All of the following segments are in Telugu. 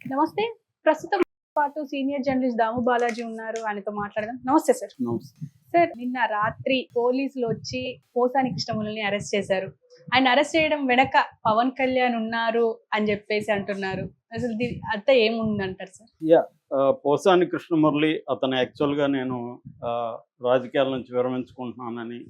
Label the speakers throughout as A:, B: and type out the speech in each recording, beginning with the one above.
A: నమస్తే. ప్రస్తుతం పాటు సీనియర్ జర్నలిస్ట్ దాము బాలాజీ ఉన్నారు. ఆయనతో మాట్లాడదాం. నమస్తే సార్.
B: నమస్తే.
A: సార్, నిన్న రాత్రి పోలీసులు వచ్చి పోసాని కృష్ణమురళిని అరెస్ట్ చేశారు. ఆయన అరెస్ట్ చేయడం వెనక పవన్ కళ్యాణ్ ఉన్నారు అని చెప్పేసి అంటున్నారు. అసలు దీని అర్థం ఏముందంటారు సార్?
B: పోసాని కృష్ణమురళి అతను యాక్చువల్గా నేను రాజకీయాల నుంచి విరమించుకుంటున్నానని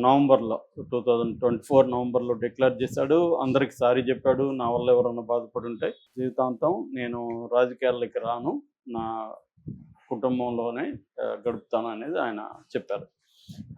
B: నవంబర్లో 2024 నవంబర్లో డిక్లేర్ చేశాడు. అందరికి సారీ చెప్పాడు. నా వల్ల ఎవరన్నా బాధపడి ఉంటే జీవితాంతం నేను రాజకీయాల్లోకి రాను, నా కుటుంబంలోనే గడుపుతాను అనేది ఆయన చెప్పారు.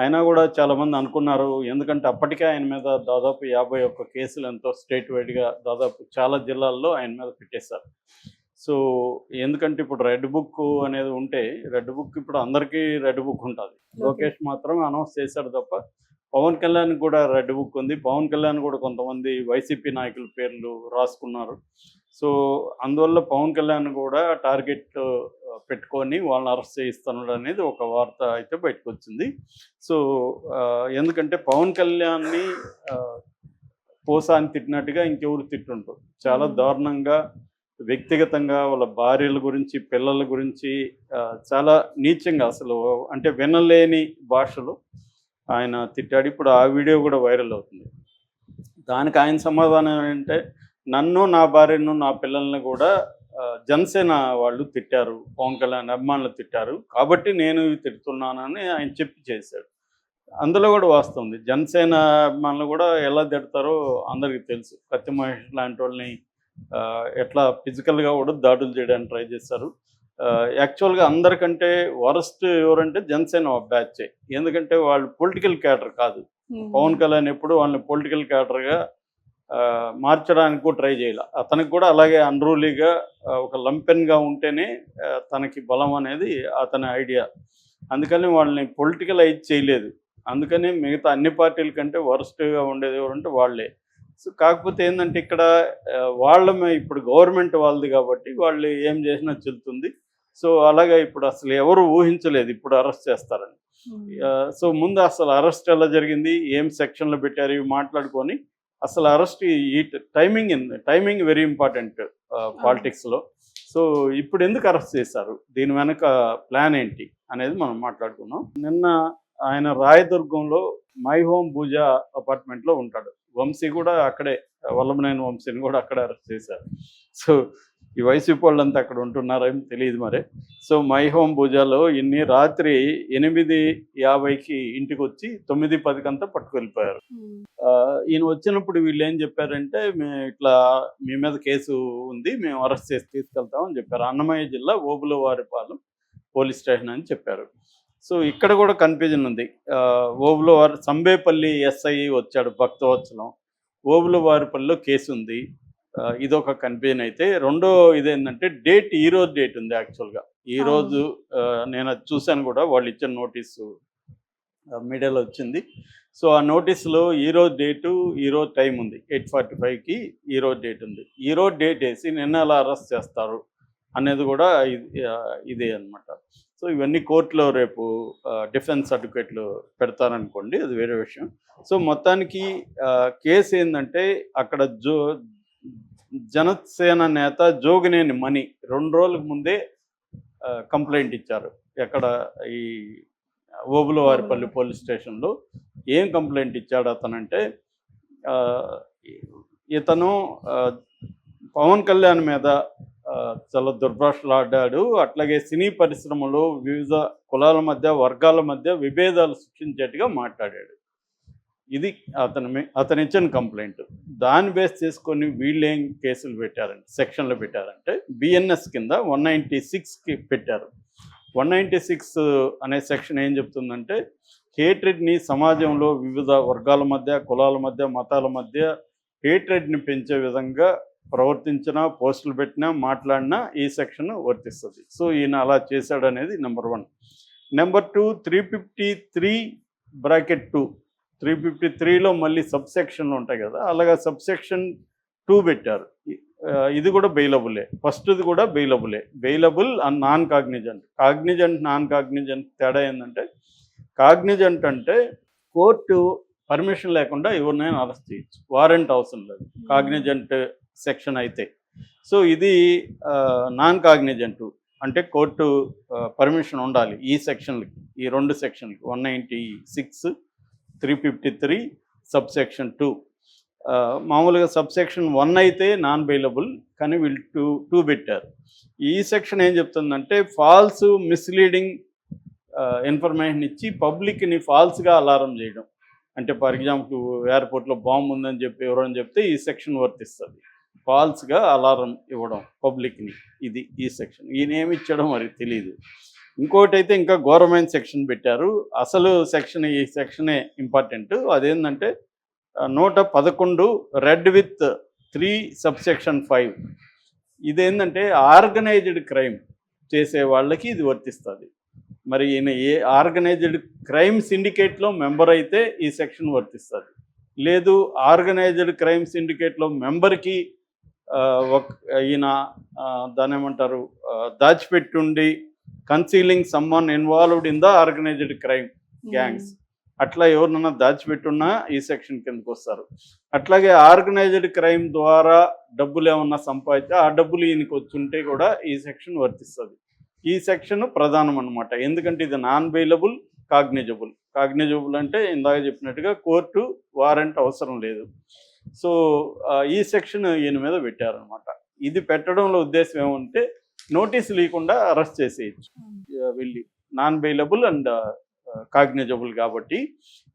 B: అయినా కూడా చాలామంది అనుకున్నారు, ఎందుకంటే అప్పటికే ఆయన మీద దాదాపు 51 కేసులు ఎంతో స్టేట్ వైడ్గా దాదాపు చాలా జిల్లాల్లో ఆయన మీద పెట్టేశారు. సో ఎందుకంటే ఇప్పుడు రెడ్ బుక్ అనేది ఉంటే, రెడ్ బుక్ ఇప్పుడు అందరికీ రెడ్ బుక్ ఉంటుంది. లోకేష్ మాత్రం అనౌన్స్ చేశాడు తప్ప పవన్ కళ్యాణ్ కూడా రెడ్ బుక్ ఉంది. పవన్ కళ్యాణ్ కూడా కొంతమంది వైసీపీ నాయకుల పేర్లు రాసుకున్నారు. సో అందువల్ల పవన్ కళ్యాణ్ కూడా టార్గెట్ పెట్టుకొని వాళ్ళని అరెస్ట్ చేయిస్తున్నాడు అనేది ఒక వార్త అయితే బయటకు వచ్చింది. సో ఎందుకంటే పవన్ కళ్యాణ్ని పోసాని తిట్టినట్టుగా ఇంకెవరు తిట్టుంటారు. చాలా దారుణంగా వ్యక్తిగతంగా వాళ్ళ భార్యల గురించి, పిల్లల గురించి చాలా నీచంగా, అసలు అంటే వినలేని భాషలో ఆయన తిట్టాడు. ఇప్పుడు ఆ వీడియో కూడా వైరల్ అవుతుంది. దానికి ఆయన సమాధానం ఏంటంటే, నన్ను, నా భార్యను, నా పిల్లల్ని కూడా జనసేన వాళ్ళు తిట్టారు, పవన్ కళ్యాణ్ అభిమానులు తిట్టారు, కాబట్టి నేను తిడుతున్నానని ఆయన చెప్పి చేశాడు. అందులో కూడా వాస్తవం ఉంది. జనసేన అభిమానులు కూడా ఎలా తిడతారో అందరికీ తెలుసు. కత్తి మహేష్ లాంటి వాళ్ళని ఎట్లా ఫిజికల్గా కూడా దాడులు చేయడానికి ట్రై చేశారు. యాక్చువల్గా అందరికంటే వరస్ట్ ఎవరంటే జనసేన బ్యాచ్. ఎందుకంటే వాళ్ళు పొలిటికల్ క్యాడర్ కాదు. పవన్ కళ్యాణ్ ఎప్పుడు వాళ్ళని పొలిటికల్ క్యాడర్గా మార్చడానికి కూడా ట్రై చేయాలి. అతనికి కూడా అలాగే అన్రూలీగా ఒక లంపెన్గా ఉంటేనే తనకి బలం అనేది అతని ఐడియా. అందుకని వాళ్ళని పొలిటికలైజ్ చేయలేదు. అందుకని మిగతా అన్ని పార్టీల కంటే వరస్ట్గా ఉండేది ఎవరంటే వాళ్ళే. సో కాకపోతే ఏంటంటే ఇక్కడ ఇప్పుడు గవర్నమెంట్ వాళ్ళది కాబట్టి వాళ్ళు ఏం చేసినా చెల్లుతుంది. సో అలాగే ఇప్పుడు అసలు ఎవరు ఊహించలేదు ఇప్పుడు అరెస్ట్ చేస్తారని. సో ముందు అసలు అరెస్ట్ ఎలా జరిగింది, ఏం సెక్షన్లో పెట్టారు, ఇవి మాట్లాడుకొని అసలు అరెస్ట్ ఈ టైమింగ్ వెరీ ఇంపార్టెంట్ పాలిటిక్స్లో. సో ఇప్పుడు ఎందుకు అరెస్ట్ చేశారు, దీని వెనక ప్లాన్ ఏంటి అనేది మనం మాట్లాడుకున్నాం. నిన్న ఆయన రాయదుర్గంలో మై హోమ్ పూజా అపార్ట్మెంట్లో ఉంటాడు. వంశీ కూడా అక్కడే, వల్లభనేని వంశీని కూడా అక్కడే అరెస్ట్ చేశారు. సో ఈ వైసీపీ వాళ్ళంతా అక్కడ ఉంటున్నారేమో తెలియదు మరి. సో మై హోమ్ పూజాలో రాత్రి 8:50కి ఇంటికి వచ్చి 9:10కంతా పట్టుకెళ్ళిపోయారు. ఈయన వచ్చినప్పుడు వీళ్ళు ఏం చెప్పారంటే, ఇట్లా మీ మీద కేసు ఉంది, మేము అరెస్ట్ చేసి తీసుకెళ్తామని చెప్పారు. అన్నమయ్య జిల్లా ఓబులవారిపాలెం పోలీస్ స్టేషన్ అని చెప్పారు. సో ఇక్కడ కూడా కన్ఫ్యూజన్ ఉంది. ఓబులవారి సంబేపల్లి ఎస్ఐ వచ్చాడు, భక్తవత్సలం. ఓబులవారిపల్లిలో కేసు ఉంది. ఇదొక కన్ఫ్యూజన్. అయితే రెండో ఇదేంటంటే ఈరోజు డేట్ ఉంది. యాక్చువల్గా ఈరోజు నేను అది చూశాను కూడా, వాళ్ళు ఇచ్చిన నోటీసు మీడియాలో వచ్చింది. సో ఆ నోటీసులో ఈరోజు డేటు, ఈరోజు టైం ఉంది, 8:45కి ఈరోజు డేట్ ఉంది. ఈరోజు డేట్ వేసి నిన్న ఎలా అరెస్ట్ చేస్తారు అనేది కూడా ఇదే అనమాట. సో ఇవన్నీ కోర్టులో రేపు డిఫెన్స్ అడ్వకేట్లు పెడతారనుకోండి, అది వేరే విషయం. సో మొత్తానికి కేసు ఏంటంటే, అక్కడ జనసేన నేత జోగినేని మణి 2 రోజులకు ముందే కంప్లైంట్ ఇచ్చారు. ఎక్కడ ఈ ఓబులవారిపల్లి పోలీస్ స్టేషన్లో. ఏం కంప్లైంట్ ఇచ్చాడు అతనంటే, ఇతను పవన్ కళ్యాణ్ మీద చాలా దుర్భాషలు ఆడాడు, అట్లాగే సినీ పరిశ్రమలో వివిధ కులాల మధ్య, వర్గాల మధ్య విభేదాలు సృష్టించేట్టుగా మాట్లాడాడు. ఇది అతను ఇచ్చిన కంప్లైంట్. దాన్ని బేస్ చేసుకొని వీళ్ళు ఏం కేసులు పెట్టారంటే, సెక్షన్లు పెట్టారంటే, బిఎన్ఎస్ కింద 196కి పెట్టారు. 196 అనే సెక్షన్ ఏం చెప్తుందంటే, హేట్రెడ్ని సమాజంలో వివిధ వర్గాల మధ్య, కులాల మధ్య, మతాల మధ్య హేట్రెడ్ని పెంచే విధంగా ప్రవర్తించినా, పోస్టులు పెట్టినా, మాట్లాడినా ఈ సెక్షన్ వర్తిస్తుంది. సో ఈయన అలా చేశాడు అనేది నెంబర్ 1. నెంబర్ 2, 353(2). 353లో మళ్ళీ సబ్సెక్షన్లు ఉంటాయి కదా, అలాగా సబ్సెక్షన్ 2 పెట్టారు. ఇది కూడా బెయిలబులే. ఫస్ట్ది కూడా bailable and non Cognizant. Non Cognizant తేడా ఏంటంటే, కాగ్నిజెంట్ అంటే కోర్టు పర్మిషన్ లేకుండా ఎవరినైనా అరెస్ట్ చేయొచ్చు, వారెంట్ అవసరం లేదు. కాగ్నిజెంట్ సెక్షన్ అయితే సో ఇది నాన్ కాగ్నిజెంట్, అంటే కోర్టు పర్మిషన్ ఉండాలి ఈ సెక్షన్లకి, ఈ 2 సెక్షన్లకి 196, 353 సబ్సెక్షన్ 2. మామూలుగా సబ్సెక్షన్ 1 అయితే నాన్ బెయిలబుల్, కానీ వీళ్ళు 2 పెట్టారు. ఈ సెక్షన్ ఏం చెప్తుందంటే ఫాల్స్ మిస్లీడింగ్ ఇన్ఫర్మేషన్ ఇచ్చి పబ్లిక్ని ఫాల్స్గా అలారం చేయడం. అంటే ఫర్ ఎగ్జాంపుల్ ఎయిర్పోర్ట్లో బాంబు ఉందని చెప్పి ఎవరైనా చెప్తే ఈ సెక్షన్ వర్తిస్తుంది. ఫాల్స్గా అలారం ఇవ్వడం పబ్లిక్ని, ఇది ఈ సెక్షన్. ఈయన ఏమి ఇచ్చడం మరి తెలియదు. ఇంకోటి అయితే ఇంకా ఘోరమైన సెక్షన్ పెట్టారు. అసలు సెక్షన్ ఈ సెక్షనే ఇంపార్టెంట్. అదేంటంటే 111 రెడ్ విత్ 3 సబ్సెక్షన్ 5. ఇదేంటంటే ఆర్గనైజ్డ్ క్రైమ్ చేసే వాళ్ళకి ఇది వర్తిస్తుంది. మరి ఈయన ఏ ఆర్గనైజ్డ్ క్రైమ్ సిండికేట్లో మెంబర్ అయితే ఈ సెక్షన్ వర్తిస్తుంది. లేదు ఆర్గనైజ్డ్ క్రైమ్ సిండికేట్లో మెంబర్కి ఈయన దాని ఏమంటారు దాచిపెట్టుండి concealing someone involved in the organised crime gangs, అట్లా ఎవరినన్నా దాచిపెట్టున్నా ఈ సెక్షన్ కిందకు వస్తారు. అట్లాగే ఆర్గనైజ్డ్ క్రైమ్ ద్వారా డబ్బులు ఏమన్నా సంపాదించి ఆ డబ్బులు ఈయనకి వచ్చుంటే కూడా ఈ సెక్షన్ వర్తిస్తుంది. ఈ సెక్షన్ ప్రధానం అనమాట. ఎందుకంటే ఇది నాన్ బెయిలబుల్, కాగ్నిజబుల్ అంటే ఇందాక చెప్పినట్టుగా కోర్టు వారెంట్ అవసరం లేదు. సో ఈ సెక్షన్ ఈయన మీద పెట్టారనమాట. ఇది పెట్టడంలో ఉద్దేశం ఏమంటే నోటీస్ లేకుండా అరెస్ట్ చేసేయచ్చు వెళ్ళి, నాన్ బెయిలబుల్ అండ్ కాగ్నిజబుల్ కాబట్టి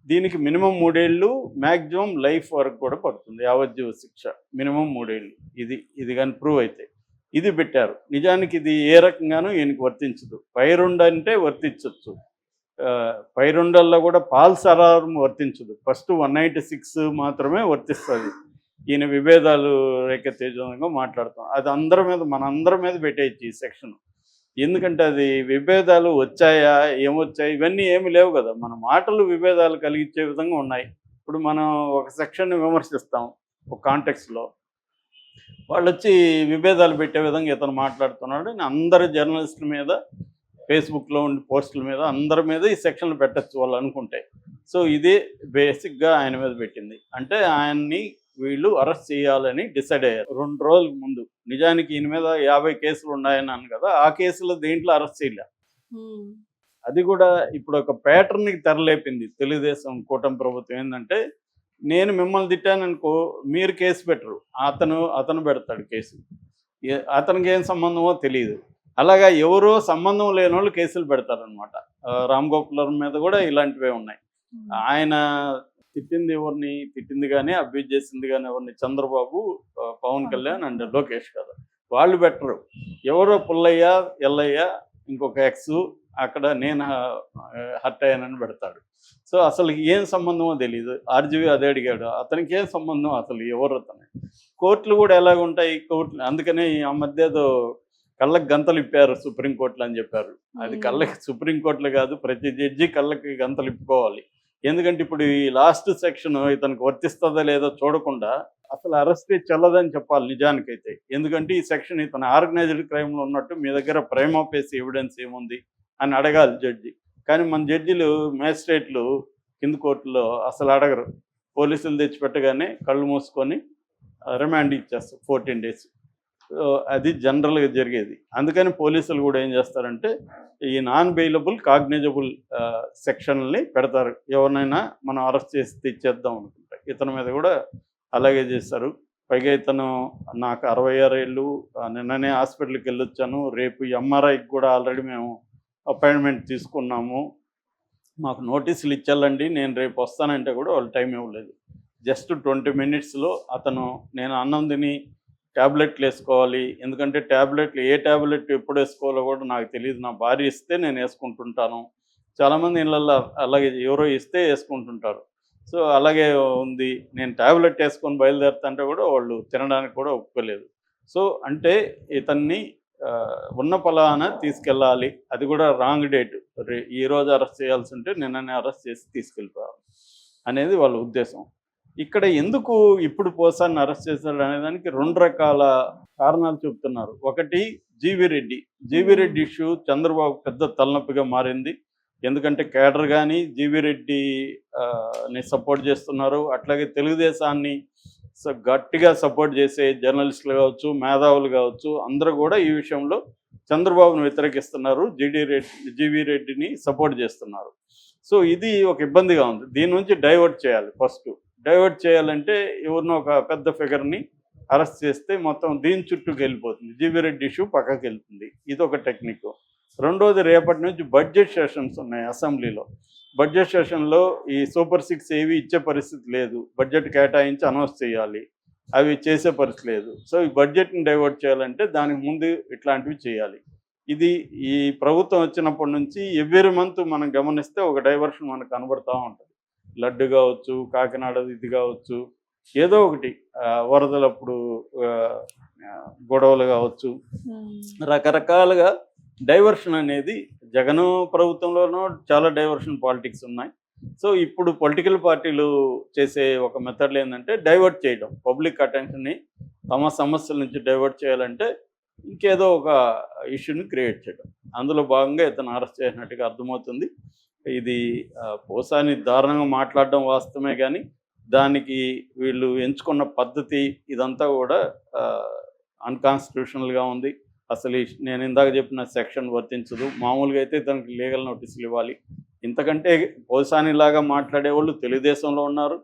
B: దీనికి మినిమం 3 ఏళ్ళు, మ్యాక్సిమం లైఫ్ వరకు కూడా పడుతుంది, యావజ్జీవ శిక్ష, మినిమం 3 ఏళ్ళు. ఇది కానీ ప్రూవ్ అయితే ఇది పెట్టారు. నిజానికి ఇది ఏ రకంగానూ ఈయనకి వర్తించదు. పై 2 అంటే వర్తించవచ్చు, పై 2ల్లో కూడా ఫాల్స్ అలారం వర్తించదు. ఫస్ట్ 196 మాత్రమే వర్తిస్తుంది. ఈయన విభేదాలు రేకెత్తేజంగా మాట్లాడుతాం, అది మనందరి మీద పెట్టేయచ్చు ఈ సెక్షన్. ఎందుకంటే అది విభేదాలు వచ్చాయా, ఏమొచ్చాయి, ఇవన్నీ ఏమి లేవు కదా. మన మాటలు విభేదాలు కలిగించే విధంగా ఉన్నాయి. ఇప్పుడు మనం ఒక సెక్షన్ని విమర్శిస్తాం ఒక కాంటెక్స్లో, వాళ్ళు వచ్చి విభేదాలు పెట్టే విధంగా ఇతను మాట్లాడుతున్నాడు అని అందరు జర్నలిస్టుల మీద, ఫేస్బుక్లో ఉండి పోస్టుల మీద, అందరి మీద ఈ సెక్షన్లు పెట్టచ్చు వాళ్ళు అనుకుంటే. సో ఇదే బేసిక్గా ఆయన మీద పెట్టింది. అంటే ఆయన్ని వీళ్ళు అరెస్ట్ చేయాలని డిసైడ్ అయ్యారు 2 రోజుల ముందు. నిజానికి ఈయన మీద 50 కేసులు ఉన్నాయన్నాను కదా, ఆ కేసులో దేంట్లో అరెస్ట్ చేయలే. అది కూడా ఇప్పుడు ఒక ప్యాటర్న్కి తెరలేపింది తెలుగుదేశం కూటమి ప్రభుత్వం. ఏంటంటే నేను మిమ్మల్ని తిట్టాననుకో మీరు కేసు పెట్టరు, అతను పెడతాడు కేసు. అతనికి ఏం సంబంధమో తెలియదు. అలాగా ఎవరో సంబంధం లేని వాళ్ళు కేసులు పెడతారనమాట. రామ్ గోపాల్ మీద కూడా ఇలాంటివే ఉన్నాయి. ఆయన తిట్టింది కానీ అబ్యూజ్ చేసింది కానీ ఎవరిని, చంద్రబాబు, పవన్ కళ్యాణ్ అండ్ లోకేష్ కదా, వాళ్ళు పెట్టరు. ఎవరో పుల్లయ్య, ఎల్లయ్య, ఇంకొక ఎక్స్ అక్కడ నేను హర్ట్ అయ్యానని పెడతాడు. సో అసలు ఏం సంబంధమో తెలియదు. ఆర్జీవి అదే అడిగాడు, అతనికి ఏం సంబంధం, అసలు ఎవరు అతను. కోర్టులు కూడా ఎలాగుంటాయి కోర్టులు, అందుకనే ఆ మధ్య ఏదో కళ్ళకి గంతలు ఇప్పారు సుప్రీంకోర్టులు అని చెప్పారు. అది కళ్ళకి సుప్రీంకోర్టులు కాదు, ప్రతి జడ్జి కళ్ళకి గంతలు ఇప్పుకోవాలి. ఎందుకంటే ఇప్పుడు ఈ లాస్ట్ సెక్షన్ ఇతనికి వర్తిస్తుందా లేదో చూడకుండా అసలు అరెస్ట్ చెల్లదని చెప్పాలి నిజానికైతే. ఎందుకంటే ఈ సెక్షన్ ఇతను ఆర్గనైజ్డ్ క్రైమ్లో ఉన్నట్టు మీ దగ్గర ప్రైమ్ ఆఫ్ ఫేస్ ఎవిడెన్స్ ఏముంది అని అడగాలి జడ్జి. కానీ మన జడ్జిలు, మ్యాజిస్ట్రేట్లు కింద కోర్టులో అసలు అడగరు. పోలీసులు తెచ్చిపెట్టగానే కళ్ళు మూసుకొని రిమాండ్ ఇచ్చేస్తారు 14 days. అది జనరల్గా జరిగేది. అందుకని పోలీసులు కూడా ఏం చేస్తారంటే ఈ నాన్ బెయిలబుల్, కాగ్నిజబుల్ సెక్షన్లని పెడతారు. ఎవరినైనా మనం అరెస్ట్ చేసి తెచ్చేద్దాం అనుకుంటే ఇతని మీద కూడా అలాగే చేస్తారు. పైగా ఇతను నాకు 66 ఏళ్ళు, నిన్ననే హాస్పిటల్కి వెళ్ళొచ్చాను, రేపు ఎంఆర్ఐకి కూడా ఆల్రెడీ మేము అపాయింట్మెంట్ తీసుకున్నాము, మాకు నోటీసులు ఇచ్చాలండి, నేను రేపు వస్తానంటే కూడా వాళ్ళు టైం ఇవ్వలేదు. జస్ట్ 20 minutesలో అతను, నేను అన్నం తిని ట్యాబ్లెట్లు వేసుకోవాలి, ఎందుకంటే ఏ ట్యాబ్లెట్ ఎప్పుడు వేసుకోవాలో కూడా నాకు తెలియదు, నా భార్య ఇస్తే నేను వేసుకుంటుంటాను. చాలామంది ఇళ్ళల్లో అలాగే ఎవరో ఇస్తే వేసుకుంటుంటారు. సో అలాగే ఉంది, నేను ట్యాబ్లెట్ వేసుకొని బయలుదేరుతుంటే కూడా వాళ్ళు తినడానికి కూడా ఒప్పుకోలేదు. సో అంటే ఇతన్ని ఉన్న పలానా తీసుకెళ్ళాలి, అది కూడా రాంగ్ డేట్, ఈరోజు అరెస్ట్ చేయాల్సి ఉంటే నిన్ననే అరెస్ట్ చేసి తీసుకెళ్ళిపోవాలి అనేది వాళ్ళ ఉద్దేశం. ఇక్కడ ఎందుకు ఇప్పుడు పోసాన్ని అరెస్ట్ చేశారు అనేదానికి 2 రకాల కారణాలు చెప్తున్నారు. ఒకటి జీవీ రెడ్డి ఇష్యూ చంద్రబాబు పెద్ద తలనొప్పిగా మారింది. ఎందుకంటే కేడర్ కానీ జీవీ రెడ్డిని సపోర్ట్ చేస్తున్నారు, అట్లాగే తెలుగుదేశాన్ని సో గట్టిగా సపోర్ట్ చేసే జర్నలిస్టులు కావచ్చు, మేధావులు కావచ్చు, అందరూ కూడా ఈ విషయంలో చంద్రబాబును వ్యతిరేకిస్తున్నారు, జీవీ రెడ్డిని సపోర్ట్ చేస్తున్నారు. సో ఇది ఒక ఇబ్బందిగా ఉంది. దీని నుంచి డైవర్ట్ చేయాలి. ఫస్ట్ డైవర్ట్ చేయాలంటే ఎవరినో ఒక పెద్ద ఫిగర్ని అరెస్ట్ చేస్తే మొత్తం దీని చుట్టూకి వెళ్ళిపోతుంది, జీవీ రెడ్డి ఇష్యూ పక్కకి వెళ్తుంది. ఇది ఒక టెక్నిక్. రెండోది, రేపటి నుంచి బడ్జెట్ సెషన్స్ ఉన్నాయి అసెంబ్లీలో. బడ్జెట్ సెషన్లో ఈ సూపర్ సిక్స్ ఏవి ఇచ్చే పరిస్థితి లేదు, బడ్జెట్ కేటాయించి అనౌన్స్ చేయాలి, అవి చేసే పరిస్థితి లేదు. సో ఈ బడ్జెట్ని డైవర్ట్ చేయాలంటే దానికి ముందు ఇట్లాంటివి చేయాలి. ఇది ఈ ప్రభుత్వం వచ్చినప్పటి నుంచి ఎవ్రీ మంత్ మనం గమనిస్తే ఒక డైవర్షన్ మనకు కనబడుతూ ఉంటుంది. లడ్డు కావచ్చు, కాకినాడ ఇది కావచ్చు, ఏదో ఒకటి వరదలప్పుడు గొడవలు కావచ్చు, రకరకాలుగా డైవర్షన్ అనేది జగన్ ప్రభుత్వంలోనూ చాలా డైవర్షన్ పాలిటిక్స్ ఉన్నాయి. సో ఇప్పుడు పొలిటికల్ పార్టీలు చేసే ఒక మెథడ్లు ఏంటంటే డైవర్ట్ చేయడం, పబ్లిక్ అటెన్షన్ని తమ సమస్యల నుంచి డైవర్ట్ చేయాలంటే ఇంకేదో ఒక ఇష్యూని క్రియేట్ చేయడం. అందులో భాగంగా ఇతను అరెస్ట్ చేసినట్టుగా అర్థమవుతుంది. ఇది పోసాని దారుణంగా మాట్లాడడం వాస్తవమే, కానీ దానికి వీళ్ళు ఎంచుకున్న పద్ధతి ఇదంతా కూడా అన్కాన్స్టిట్యూషనల్గా ఉంది. అసలు నేను ఇందాక చెప్పిన సెక్షన్ వర్తించదు. మామూలుగా అయితే దానికి లీగల్ నోటీసులు ఇవ్వాలి. ఇంతకంటే పోసానిలాగా మాట్లాడే వాళ్ళు తెలుగుదేశంలో ఉన్నారు,